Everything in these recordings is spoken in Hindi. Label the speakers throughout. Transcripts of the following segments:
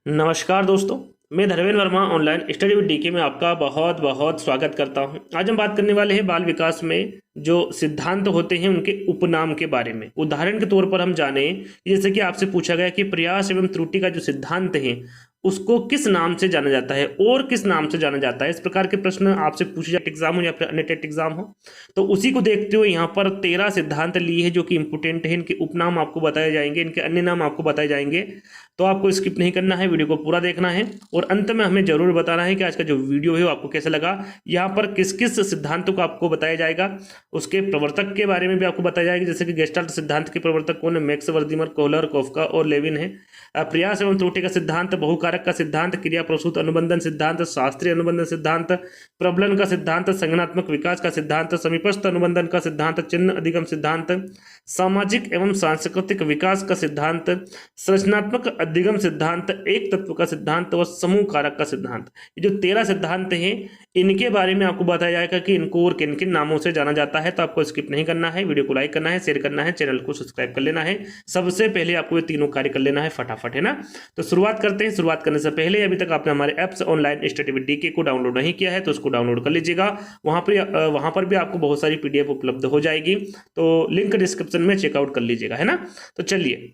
Speaker 1: नमस्कार दोस्तों, मैं Dharmendra Verma online study with DK में आपका बहुत बहुत स्वागत करता हूं। आज हम बात करने वाले हैं बाल विकास में जो सिद्धांत होते हैं उनके उपनाम के बारे में। उदाहरण के तौर पर हम जाने, जैसे कि आपसे पूछा गया कि प्रयास एवं त्रुटि का जो सिद्धांत है उसको किस नाम से जाना जाता है और किस नाम से जाना जाता है। इस प्रकार के प्रश्न आपसे पूछे जाए एग्जाम हो या फिर अन्य टेट एग्जाम हो, तो उसी को देखते हुए यहाँ पर 13 सिद्धांत लिए हैं जो कि इंपोर्टेंट है। इनके उपनाम आपको बताए जाएंगे, इनके अन्य नाम आपको बताए जाएंगे। तो आपको स्किप नहीं करना है, वीडियो को पूरा देखना है और अंत में हमें जरूर बताना है कि आज का जो वीडियो है वो आपको कैसा लगा। यहाँ पर किस किस सिद्धांतों को आपको बताया जाएगा, उसके प्रवर्तक के बारे में भी आपको बताया जाएगा। जैसे कि गेस्टाल्ट सिद्धांत के प्रवर्तक कौन है, मैक्स वर्दीमर, कोहलर, कोफका और लेविन है। प्रयास एवं त्रुटि का सिद्धांत, बहुकारक का सिद्धांत, क्रिया प्रसूत अनुबंधन सिद्धांत, शास्त्रीय अनुबंधन सिद्धांत, प्रबलन का सिद्धांत, संगठनात्मक विकास का सिद्धांत, समीपस्थ अनुबंधन का सिद्धांत, चिन्ह अधिगम सिद्धांत, सामाजिक एवं सांस्कृतिक विकास का सिद्धांत, संरचनात्मक अधिगम सिद्धांत, एक तत्व का सिद्धांत और समूह कारक का सिद्धांत। ये जो 13 सिद्धांत हैं इनके बारे में आपको बताया जाएगा कि इनको और किन किन नामों से जाना जाता है। तो आपको स्किप नहीं करना है, वीडियो को लाइक करना है, शेयर करना है, चैनल को सब्सक्राइब कर लेना है। सबसे पहले आपको ये तीनों कार्य कर लेना है फटाफट, है ना। तो शुरुआत करते हैं। शुरुआत करने से पहले अभी तक आपने हमारे apps online study with DK को डाउनलोड नहीं किया है तो उसको डाउनलोड कर लीजिएगा। वहां पर भी आपको बहुत सारी पीडीएफ उपलब्ध हो जाएगी, तो लिंक डिस्क्रिप्शन में चेकआउट कर लीजिएगा, है ना। तो चलिए,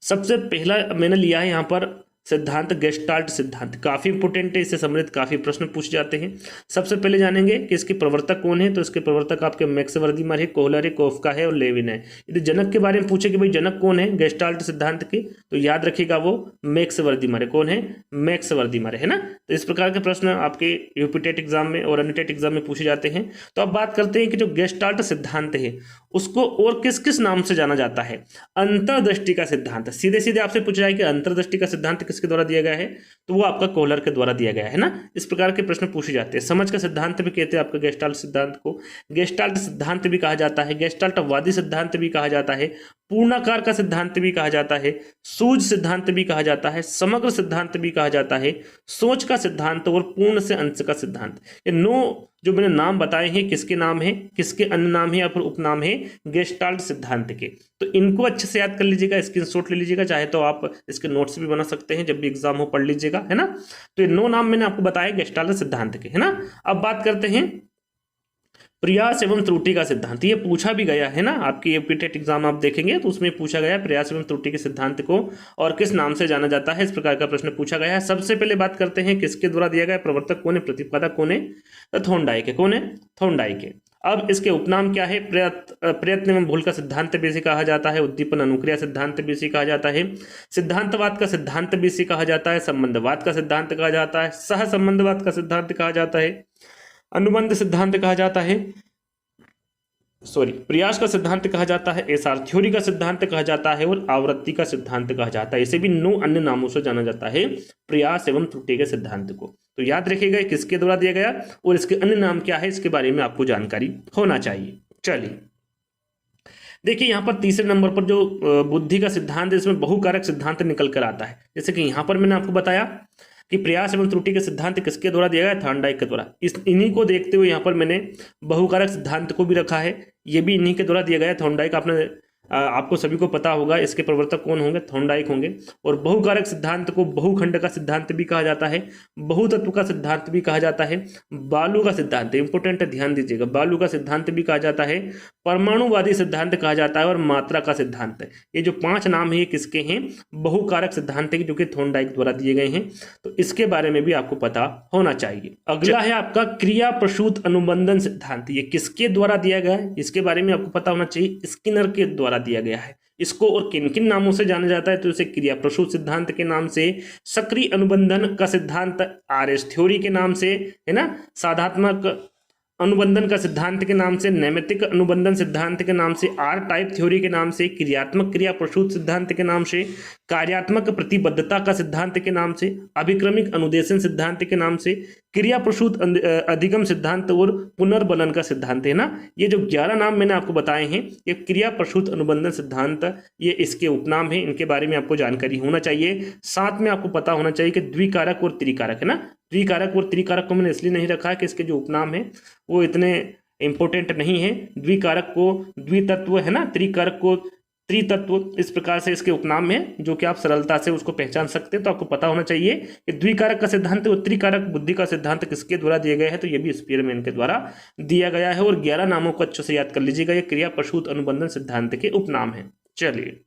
Speaker 1: सबसे पहला मैंने लिया है यहाँ पर सिद्धांत गेस्टाल्ट सिद्धांत। काफी इंपोर्टेंट है, इससे संबंधित काफी प्रश्न पूछ जाते हैं। सबसे पहले जानेंगे कि इसके प्रवर्तक कौन है। तो इसके प्रवर्तक आपके मैक्स वर्दीमर है, कोहलर है, कोफका है और लेविन है। यदि जनक के बारे में पूछे कि भाई जनक कौन है गेस्टाल्ट सिद्धांत के, तो याद रखिएगा वो मैक्स वर्दीमर है। कौन है? मैक्स वर्दीमर है ना। तो इस प्रकार के प्रश्न आपके यूपी टेट एग्जाम में और अन्य टेट एग्जाम में पूछे जाते हैं। तो अब बात करते हैं कि जो गेस्टाल्ट सिद्धांत है उसको और किस किस नाम से जाना जाता है। अंतर्दृष्टि का सिद्धांत, सीधे सीधे आपसे पूछा जाए कि अंतर्दृष्टि का सिद्धांत किसके द्वारा दिया गया है, तो वो आपका कोहलर के द्वारा दिया गया है ना। इस प्रकार के प्रश्न पूछे जाते हैं। समझ का सिद्धांत भी कहते हैं आपका गेस्टाल्ट सिद्धांत को। गेस्टाल्ट सिद्धांत भी कहा जाता है, गेस्टाल्टवादी सिद्धांत भी कहा जाता है, पूर्णाकार का सिद्धांत भी कहा जाता है, सूझ सिद्धांत भी कहा जाता है, समग्र सिद्धांत भी कहा जाता है, सोच का सिद्धांत और पूर्ण से अंश का सिद्धांत। ये 9 जो मैंने नाम बताए हैं किसके नाम है, किसके अन्य नाम है या फिर उपनाम है गेस्टाल्ट सिद्धांत के। तो इनको अच्छे से याद कर लीजिएगा, स्क्रीनशॉट ले लीजिएगा, चाहे तो आप इसके नोट्स भी बना सकते हैं, जब भी एग्जाम हो पढ़ लीजिएगा, है ना। तो ये 9 नाम मैंने आपको बताया गेस्टाल्ट सिद्धांत के, है ना। अब बात करते हैं प्रयास एवं त्रुटि का सिद्धांत। ये पूछा भी गया है ना, आपकी यूपी टेट एग्जाम आप देखेंगे तो उसमें पूछा गया प्रयास एवं त्रुटि के सिद्धांत को और किस नाम से जाना जाता है, इस प्रकार का प्रश्न पूछा गया है। सबसे पहले बात करते हैं किसके द्वारा दिया गया, प्रवर्तक कौन है, प्रतिपादक कौन है, तो थॉर्नडाइक है। कौन है? थॉर्नडाइक है। अब इसके उपनाम क्या है, प्रयत्न एवं भूल का सिद्धांत भी इसे कहा जाता है, उद्दीपन अनुक्रिया सिद्धांत भी इसे कहा जाता है, सिद्धांतवाद का सिद्धांत भी इसे कहा जाता है, संबंधवाद का सिद्धांत कहा जाता है, सह संबंधवाद का सिद्धांत कहा जाता है, अनुबंध सिद्धांत कहा जाता है, प्रयास का सिद्धांत कहा जाता है, एसआर थ्योरी का सिद्धांत कहा जाता है और आवृत्ति का सिद्धांत कहा जाता है। इसे भी 9 अन्य नामों से जाना जाता है प्रयास एवं त्रुटि के सिद्धांत को। तो याद रखिएगा किसके द्वारा दिया गया और इसके अन्य नाम क्या है, इसके बारे में आपको जानकारी होना चाहिए। चलिए देखिए, यहाँ पर तीसरे नंबर पर जो बुद्धि का सिद्धांत है इसमें बहुकारक सिद्धांत निकल कर आता है। जैसे कि यहाँ पर मैंने आपको बताया कि प्रयास एवं त्रुटि के सिद्धांत किसके द्वारा दिया गया, थॉर्नडाइक के द्वारा। इन्हीं को देखते हुए यहाँ पर मैंने बहुकारक सिद्धांत को भी रखा है, ये भी इन्हीं के द्वारा दिया गया है। थॉर्नडाइक आपको सभी को पता होगा, इसके प्रवर्तक कौन होंगे, थॉर्नडाइक होंगे। और बहुकारक सिद्धांत को बहुखंड का सिद्धांत भी कहा जाता है, बहुतत्व का सिद्धांत भी कहा जाता है, बालू का सिद्धांत, इंपोर्टेंट है ध्यान दीजिएगा, बालू का सिद्धांत भी कहा जाता है, परमाणुवादी सिद्धांत कहा जाता है और मात्रा का सिद्धांत है। ये जो 5 नाम है ये किसके हैं, बहुकारक सिद्धांत है जो कि थॉर्नडाइक द्वारा दिए गए हैं। तो इसके बारे में भी आपको पता होना चाहिए। अगला है आपका क्रिया प्रसूत अनुबंधन सिद्धांत। ये किसके द्वारा दिया गया है, इसके बारे में आपको पता होना चाहिए, स्किनर के द्वारा दिया गया है। इसको और किन किन नामों से जाना जाता है, तो इसे क्रिया प्रसूत सिद्धांत के नाम से, सक्रिय अनुबंधन का सिद्धांत आरएस थ्योरी के नाम से, है ना, साधात्मक अनुबंधन का सिद्धांत के नाम से, नैमित्तिक अनुबंधन सिद्धांत के नाम से, आर टाइप थ्योरी के नाम से, क्रियात्मक क्रिया प्रसूत सिद्धांत के नाम से, कार्यात्मक प्रतिबद्धता का सिद्धांत के नाम से, अभिक्रमिक अनुदेशन सिद्धांत के नाम से, क्रिया प्रसूत अधिगम सिद्धांत और पुनर्बलन का सिद्धांत, है ना। ये जो 11 नाम मैंने आपको बताए हैं ये क्रिया प्रसूत अनुबंधन सिद्धांत, ये इसके उपनाम है, इनके बारे में आपको जानकारी होना चाहिए। साथ में आपको पता होना चाहिए कि द्विकारक और त्रिकारक, है ना। द्विकारक और त्रिकारक को मैंने इसलिए नहीं रखा है कि इसके जो उपनाम है वो इतने इंपॉर्टेंट नहीं है। द्विकारक को द्वितत्व, है ना, त्रिकारक को त्रितत्व इस प्रकार से इसके उपनाम है, जो कि आप सरलता से उसको पहचान सकते हैं। तो आपको पता होना चाहिए कि द्विकारक का सिद्धांत और त्रिकारक बुद्धि का सिद्धांत किसके द्वारा दिया गया है, तो ये भी स्पीयरमैन के द्वारा दिया गया है। और 11 नामों को अच्छे से याद कर लीजिएगा, ये क्रिया प्रसूत अनुबंधन सिद्धांत के उपनाम है। चलिए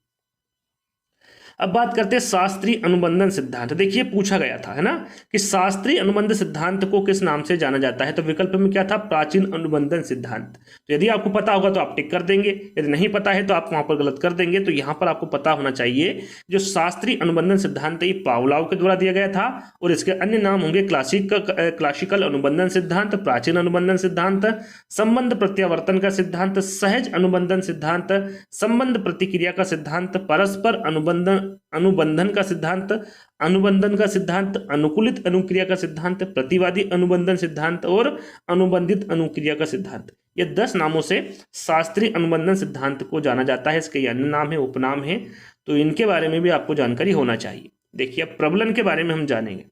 Speaker 1: अब बात करते हैं शास्त्रीय अनुबंधन सिद्धांत। देखिए पूछा गया था, है ना, कि शास्त्रीय अनुबंध सिद्धांत को किस नाम से जाना जाता है, तो विकल्प में क्या था, प्राचीन अनुबंधन सिद्धांत। तो यदि आपको पता होगा तो आप टिक कर देंगे, यदि नहीं पता है तो आप वहां पर गलत कर देंगे। तो यहां पर आपको पता होना चाहिए जो शास्त्रीय अनुबंधन सिद्धांत है ये पावलोव के द्वारा दिया गया था, और इसके अन्य नाम होंगे क्लासिकल अनुबंधन सिद्धांत, प्राचीन अनुबंधन सिद्धांत, संबंध प्रत्यावर्तन का सिद्धांत, सहज अनुबंधन सिद्धांत, संबंध प्रतिक्रिया का सिद्धांत, परस्पर अनुबंधन का सिद्धांत, अनुबंधन का सिद्धांत, अनुकूलित अनुक्रिया का सिद्धांत, प्रतिवादी अनुबंधन सिद्धांत और अनुबंधित अनुक्रिया का सिद्धांत। ये 10 नामों से शास्त्रीय अनुबंधन सिद्धांत को जाना जाता है। इसके अन्य नाम है, उपनाम है, तो इनके बारे में भी आपको जानकारी होना चाहिए। देखिए अब प्रबलन के बारे में हम जानेंगे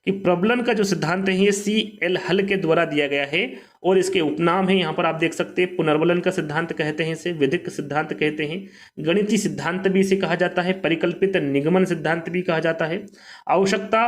Speaker 1: कि प्रबलन का जो सिद्धांत है ये CL हल के द्वारा दिया गया है, और इसके उपनाम है यहाँ पर आप देख सकते हैं, पुनर्वलन का सिद्धांत कहते हैं इसे, विधिक सिद्धांत कहते हैं, गणितीय सिद्धांत भी इसे कहा जाता है, परिकल्पित निगमन सिद्धांत भी कहा जाता है, आवश्यकता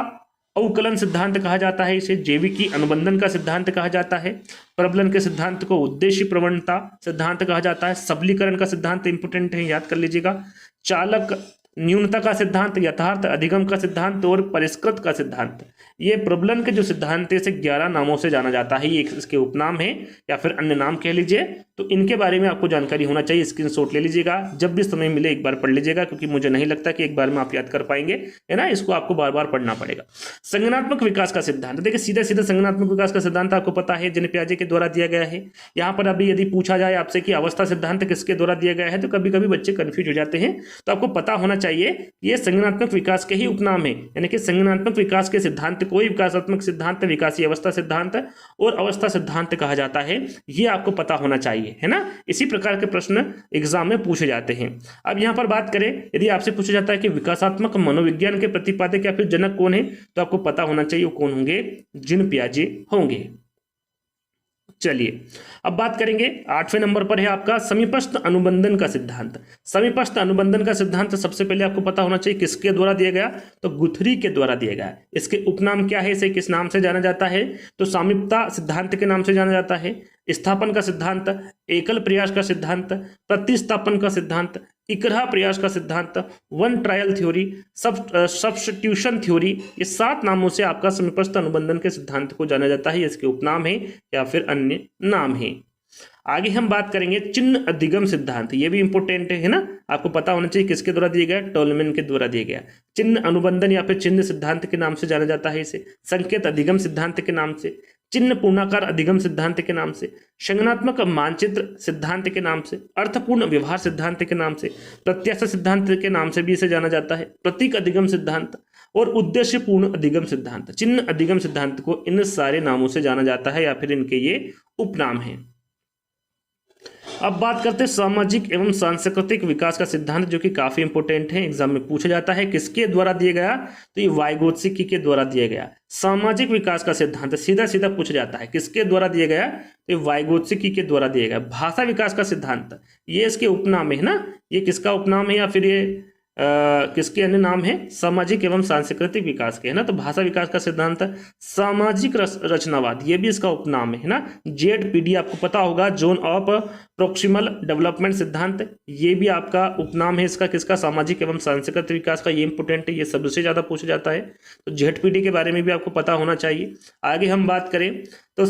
Speaker 1: अवकलन सिद्धांत कहा जाता है इसे, जैविकी अनुबंधन का सिद्धांत कहा जाता है, प्रबलन के सिद्धांत को उद्देश्य प्रवणता सिद्धांत कहा जाता है, सबलीकरण का सिद्धांत इंपोर्टेंट है, याद कर लीजिएगा, चालक न्यूनता का सिद्धांत, यथार्थ अधिगम का सिद्धांत और परिष्कृत का सिद्धांत। ये प्रबलन के जो सिद्धांत है इसे 11 नामों से जाना जाता है। ये इसके उपनाम है या फिर अन्य नाम कह लीजिए। तो इनके बारे में आपको जानकारी होना चाहिए, स्क्रीनशॉट ले लीजिएगा, जब भी समय मिले एक बार पढ़ लीजिएगा, क्योंकि मुझे नहीं लगता कि एक बार में आप याद कर पाएंगे, है ना, इसको आपको बार बार पढ़ना पड़ेगा। संज्ञानात्मक विकास का सिद्धांत, देखिए सीधा सीधा संज्ञानात्मक विकास का सिद्धांत आपको पता है, जन पियाजे के द्वारा दिया गया है। यहाँ पर अभी यदि पूछा जाए आपसे कि अवस्था सिद्धांत किसके द्वारा दिया गया है, तो कभी कभी बच्चे कंफ्यूज हो जाते हैं। तो आपको पता होना चाहिए ये संज्ञानात्मक विकास के ही उपनाम है, यानी कि संज्ञानात्मक विकास के सिद्धांत को विकासात्मक सिद्धांत, विकासीय अवस्था सिद्धांत और अवस्था सिद्धांत कहा जाता है। ये आपको पता होना चाहिए, है ना। इसी प्रकार के प्रश्न एग्जाम में पूछे जाते हैं। अब यहाँ पर बात करें, यदि आपसे पूछा जाता है कि विकासात्मक मनोविज्ञान के प्रतिपादक या फिर जनक कौन है, तो आपको पता होना चाहिए वो कौन होंगे, जीन पियाजे होंगे। चलिए अब बात करेंगे 8वें नंबर पर है आपका समीपस्थ अनुबंधन का सिद्धांत। समीपस्थ अनुबंधन का सिद्धांत सबसे पहले आपको पता होना चाहिए किसके द्वारा दिया गया, तो गुथरी के द्वारा दिया गया। इसके उपनाम क्या है, इसे किस नाम से जाना जाता है, तो सामीप्यता सिद्धांत के नाम से जाना जाता है, स्थापन का सिद्धांत, एकल प्रयास का सिद्धांत, प्रतिस्थापन का सिद्धांत, इकराह प्रयास का सिद्धांत, one trial theory, substitution theory. ये 7 नामों से आपका समीपस्थ अनुबंधन के सिद्धांत को जाना जाता है। इसके उपनाम है या फिर अन्य नाम है। आगे हम बात करेंगे चिन्ह अधिगम सिद्धांत, ये भी इंपोर्टेंट है ना, आपको पता होना चाहिए किसके द्वारा दिया गया, टोलमैन के द्वारा दिया गया। चिन्ह अनुबंधन या फिर चिन्ह सिद्धांत के नाम से जाना जाता है इसे, संकेत अधिगम सिद्धांत के नाम से, चिन्ह पूर्णाकार अधिगम सिद्धांत के नाम से, संज्ञानात्मक मानचित्र सिद्धांत के नाम से, अर्थपूर्ण व्यवहार सिद्धांत के नाम से, प्रत्याशा सिद्धांत के नाम से भी इसे जाना जाता है, प्रतीक अधिगम सिद्धांत और उद्देश्य पूर्ण अधिगम सिद्धांत। चिन्ह अधिगम सिद्धांत को इन सारे नामों से जाना जाता है या फिर इनके ये उपनाम हैं। अब बात करते हैं सामाजिक एवं सांस्कृतिक विकास का सिद्धांत, जो कि काफी इंपोर्टेंट है, एग्जाम में पूछा जाता है। किसके द्वारा दिया गया, तो ये वाइगोत्स्की के द्वारा दिया गया। सामाजिक विकास का सिद्धांत सीधा सीधा पूछा जाता है, किसके द्वारा दिया गया, तो ये वाइगोत्स्की के द्वारा दिया गया। भाषा विकास का सिद्धांत, ये इसके उपनाम है ना, ये किसका उपनाम है या फिर ये किसके अन्य नाम है, सामाजिक एवं सांस्कृतिक विकास के, है ना। तो भाषा विकास का सिद्धांत, सामाजिक रचनावाद, ये भी इसका उपनाम है ना। ZPD आपको पता होगा, जोन ऑफ प्रोक्सिमल डेवलपमेंट सिद्धांत, ये भी आपका उपनाम है इसका, किसका, सामाजिक एवं सांस्कृतिक विकास का। ये इंपोर्टेंट है, ये सबसे ज्यादा पूछा जाता है। तो ZPD के बारे में भी आपको पता होना चाहिए। आगे हम बात करें तो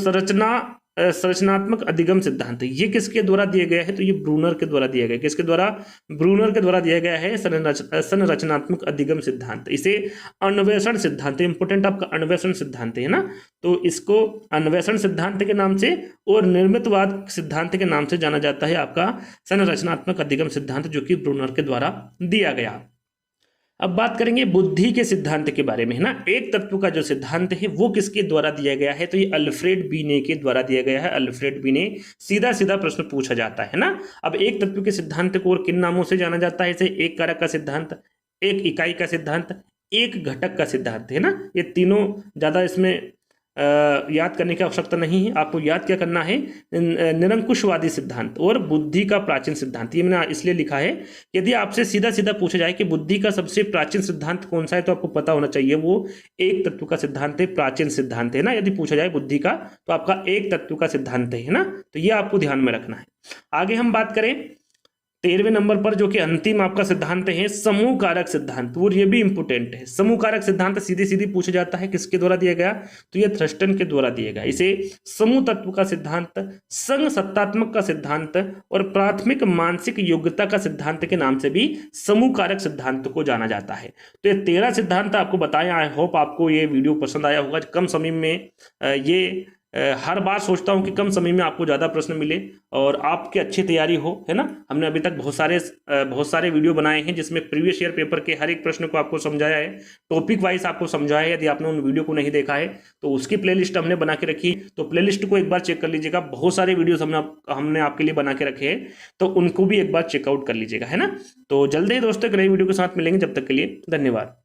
Speaker 1: संरचनात्मक अधिगम सिद्धांत, ये किसके द्वारा दिया गया है, तो ये ब्रूनर के द्वारा दिया गया। किसके द्वारा, ब्रूनर के द्वारा दिया गया है संरचनात्मक अधिगम सिद्धांत। इसे अन्वेषण सिद्धांत, इंपोर्टेंट आपका अन्वेषण सिद्धांत है ना, तो इसको अन्वेषण सिद्धांत के नाम से और निर्मितवाद सिद्धांत के नाम से जाना जाता है आपका संरचनात्मक अधिगम सिद्धांत, जो कि ब्रूनर के द्वारा दिया गया। अब बात करेंगे बुद्धि के सिद्धांत के बारे में, है ना। एक तत्व का जो सिद्धांत है वो किसके द्वारा दिया गया है, तो ये अल्फ्रेड बीने के द्वारा दिया गया है। अल्फ्रेड बीने, सीधा सीधा प्रश्न पूछा जाता है ना। अब एक तत्व के सिद्धांत को और किन नामों से जाना जाता है, इसे एक कारक का सिद्धांत, एक इकाई का सिद्धांत, एक घटक का सिद्धांत, है ना। ये तीनों ज्यादा इसमें याद करने की आवश्यकता नहीं है। आपको याद क्या करना है, निरंकुशवादी सिद्धांत और बुद्धि का प्राचीन सिद्धांत। ये मैंने इसलिए लिखा है, यदि आपसे सीधा सीधा पूछा जाए कि बुद्धि का सबसे प्राचीन सिद्धांत कौन सा है, तो आपको पता होना चाहिए वो एक तत्व का सिद्धांत है, प्राचीन सिद्धांत है ना। यदि पूछा जाए बुद्धि का, तो आपका एक तत्व का सिद्धांत है ना। तो ये आपको ध्यान में रखना है। आगे हम बात करें 13वें नंबर पर, जो कि अंतिम आपका सिद्धांत है, समूह कारक सिद्धांत। और ये भी इंपोर्टेंट है। समूह कारक सिद्धांत सीधी सीधी पूछा जाता है, किसके द्वारा दिया गया, तो ये थ्रस्टन के द्वारा दिया गया। इसे समूह तत्व का सिद्धांत, संघ सत्तात्मक का सिद्धांत और प्राथमिक मानसिक योग्यता का सिद्धांत के नाम से भी समूह कारक सिद्धांत को जाना जाता है। तो ये 13 सिद्धांत आपको बताया। आई होप आपको ये वीडियो पसंद आया होगा। कम समय में ये हर बार सोचता हूं कि कम समय में आपको ज़्यादा प्रश्न मिले और आपकी अच्छी तैयारी हो, है ना। हमने अभी तक बहुत सारे वीडियो बनाए हैं जिसमें प्रीवियस ईयर पेपर के हर एक प्रश्न को आपको समझाया है, टॉपिक वाइज आपको समझाया है। यदि आपने उन वीडियो को नहीं देखा है तो उसकी प्लेलिस्ट हमने बना के रखी, तो प्लेलिस्ट को एक बार चेक कर लीजिएगा। बहुत सारे वीडियोज हमने आपके लिए बना के रखे हैं, तो उनको भी एक बार चेकआउट कर लीजिएगा, है ना। तो जल्दी ही दोस्तों एक नई वीडियो के साथ मिलेंगे। जब तक के लिए धन्यवाद।